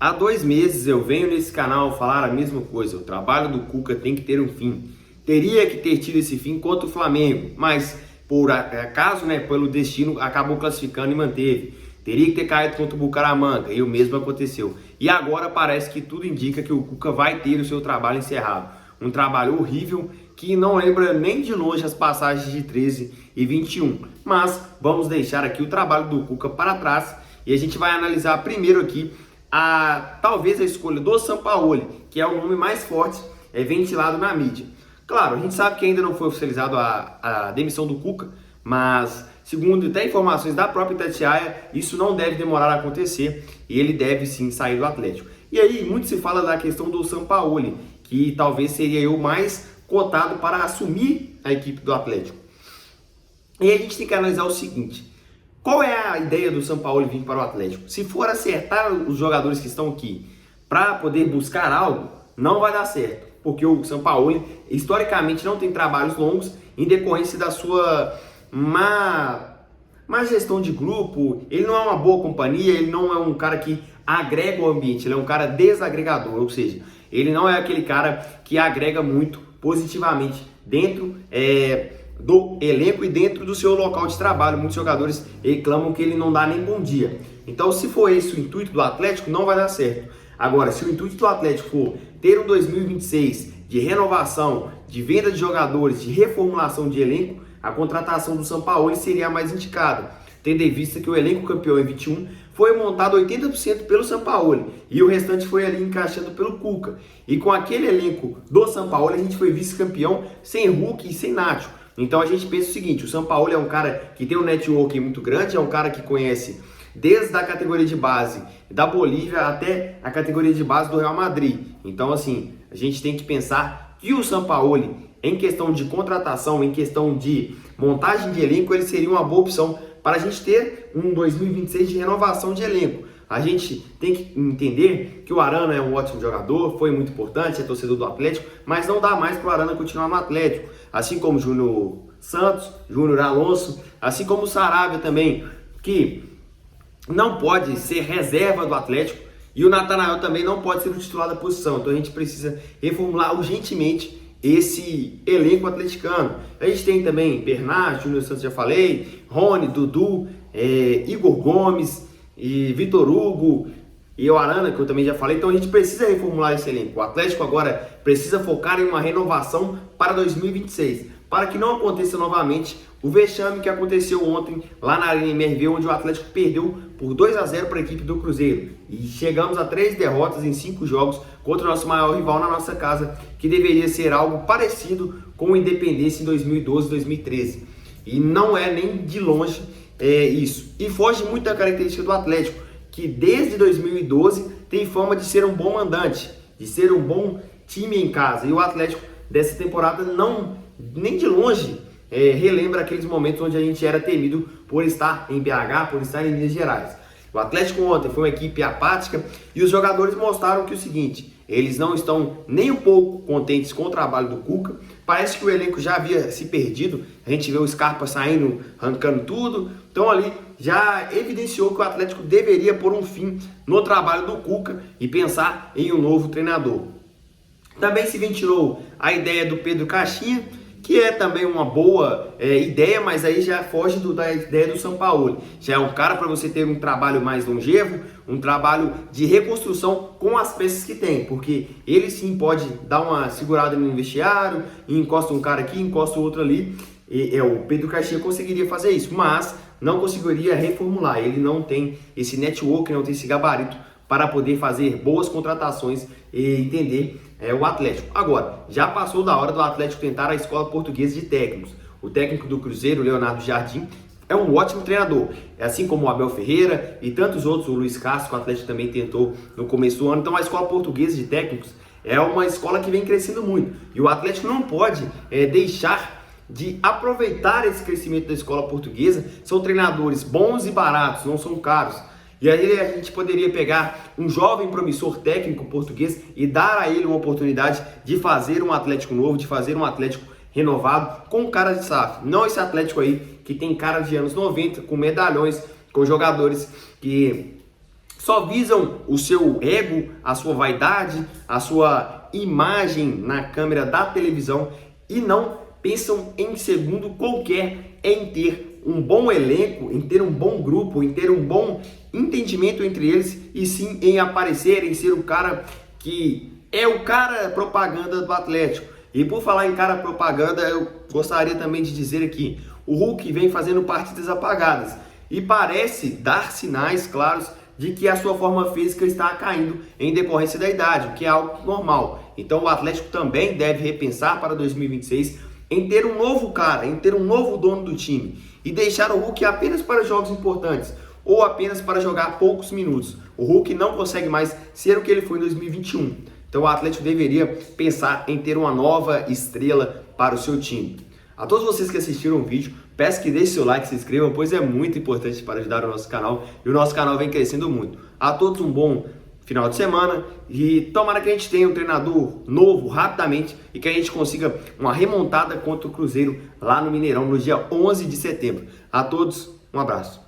Há 2 meses eu venho nesse canal falar a mesma coisa. O trabalho do Cuca tem que ter um fim. Teria que ter tido esse fim contra o Flamengo, mas por acaso, pelo destino, acabou classificando e manteve. Teria que ter caído contra o Bucaramanga e o mesmo aconteceu. E agora parece que tudo indica que o Cuca vai ter o seu trabalho encerrado. Um trabalho horrível que não lembra nem de longe as passagens de 13 e 21. Mas vamos deixar aqui o trabalho do Cuca para trás e a gente vai analisar primeiro aqui talvez a escolha do Sampaoli, que é o nome mais forte ventilado na mídia. Claro, a gente sabe que ainda não foi oficializado a demissão do Cuca, mas segundo até informações da própria Itatiaia, isso não deve demorar a acontecer e ele deve sim sair do Atlético. E aí, muito se fala da questão do Sampaoli, que talvez seria o mais cotado para assumir a equipe do Atlético. E aí a gente tem que analisar o seguinte: qual é a ideia do Sampaoli vir para o Atlético? Se for acertar os jogadores que estão aqui para poder buscar algo, não vai dar certo, porque o Sampaoli historicamente não tem trabalhos longos em decorrência da sua má gestão de grupo. Ele não é uma boa companhia, ele não é um cara que agrega o ambiente, ele é um cara desagregador, ou seja, ele não é aquele cara que agrega muito positivamente dentro do elenco e dentro do seu local de trabalho. Muitos jogadores reclamam que ele não dá nem bom dia. Então, se for esse o intuito do Atlético, não vai dar certo. Agora, se o intuito do Atlético for ter um 2026 de renovação, de venda de jogadores, de reformulação de elenco, a contratação do Sampaoli seria a mais indicada, tendo em vista que o elenco campeão em 21 foi montado 80% pelo Sampaoli e o restante foi ali encaixando pelo Cuca. E com aquele elenco do Sampaoli, a gente foi vice-campeão sem Hulk e sem Nacho. Então a gente pensa o seguinte: o Sampaoli é um cara que tem um network muito grande, é um cara que conhece desde a categoria de base da Bolívia até a categoria de base do Real Madrid. Então assim, a gente tem que pensar que o Sampaoli, em questão de contratação, em questão de montagem de elenco, ele seria uma boa opção para a gente ter um 2026 de renovação de elenco. A gente tem que entender que o Arana é um ótimo jogador, foi muito importante, é torcedor do Atlético, mas não dá mais para o Arana continuar no Atlético. Assim como o Júnior Santos, Júnior Alonso, assim como o Saravia também, que não pode ser reserva do Atlético, e o Natanael também não pode ser o titular da posição. Então a gente precisa reformular urgentemente esse elenco atleticano. A gente tem também Bernard, Júnior Santos, já falei, Rony, Dudu, Igor Gomes, e Vitor Hugo e o Arana, que eu também já falei. Então a gente precisa reformular esse elenco. O Atlético agora precisa focar em uma renovação para 2026, para que não aconteça novamente o vexame que aconteceu ontem lá na Arena MRV, onde o Atlético perdeu por 2-0 para a equipe do Cruzeiro e chegamos a 3 derrotas em 5 jogos contra o nosso maior rival na nossa casa, que deveria ser algo parecido com o Independência em 2012, 2013, e não é nem de longe isso. E foge muito da característica do Atlético, que desde 2012 tem fama de ser um bom mandante, de ser um bom time em casa. E o Atlético dessa temporada não, nem de longe, relembra aqueles momentos onde a gente era temido por estar em BH, por estar em Minas Gerais. O Atlético ontem foi uma equipe apática e os jogadores mostraram que o seguinte: eles não estão nem um pouco contentes com o trabalho do Cuca. Parece que o elenco já havia se perdido. A gente vê o Scarpa saindo, arrancando tudo. Então ali já evidenciou que o Atlético deveria pôr um fim no trabalho do Cuca e pensar em um novo treinador. Também se ventilou a ideia do Pedro Caixinha, que é também uma boa ideia, mas aí já foge da ideia do Sampaoli. Já é um cara para você ter um trabalho mais longevo, um trabalho de reconstrução com as peças que tem, porque ele sim pode dar uma segurada no vestiário, e encosta um cara aqui, encosta o outro ali. O Pedro Caixinha conseguiria fazer isso, mas não conseguiria reformular. Ele não tem esse network, não tem esse gabarito para poder fazer boas contratações e entender o Atlético. Agora, já passou da hora do Atlético tentar a escola portuguesa de técnicos. O técnico do Cruzeiro, Leonardo Jardim, é um ótimo treinador, assim como o Abel Ferreira e tantos outros, o Luiz Castro, que o Atlético também tentou no começo do ano. Então a escola portuguesa de técnicos é uma escola que vem crescendo muito, e o Atlético não pode deixar de aproveitar esse crescimento da escola portuguesa. São treinadores bons e baratos, não são caros. E aí a gente poderia pegar um jovem promissor técnico português e dar a ele uma oportunidade de fazer um Atlético novo, de fazer um Atlético renovado com cara de SAF. Não esse Atlético aí que tem cara de anos 90, com medalhões, com jogadores que só visam o seu ego, a sua vaidade, a sua imagem na câmera da televisão e não pensam em segundo qualquer em ter um bom elenco, em ter um bom grupo, em ter um bom entendimento entre eles e sim em aparecer, em ser o cara que é o cara propaganda do Atlético. E por falar em cara propaganda, eu gostaria também de dizer aqui, o Hulk vem fazendo partidas apagadas e parece dar sinais claros de que a sua forma física está caindo em decorrência da idade, o que é algo normal. Então o Atlético também deve repensar para 2026 em ter um novo cara, em ter um novo dono do time e deixar o Hulk apenas para jogos importantes ou apenas para jogar poucos minutos. O Hulk não consegue mais ser o que ele foi em 2021. Então o Atlético deveria pensar em ter uma nova estrela para o seu time. A todos vocês que assistiram o vídeo, peço que deixem seu like, se inscrevam, pois é muito importante para ajudar o nosso canal e o nosso canal vem crescendo muito. A todos um bom final de semana e tomara que a gente tenha um treinador novo rapidamente e que a gente consiga uma remontada contra o Cruzeiro lá no Mineirão no dia 11 de setembro. A todos, um abraço.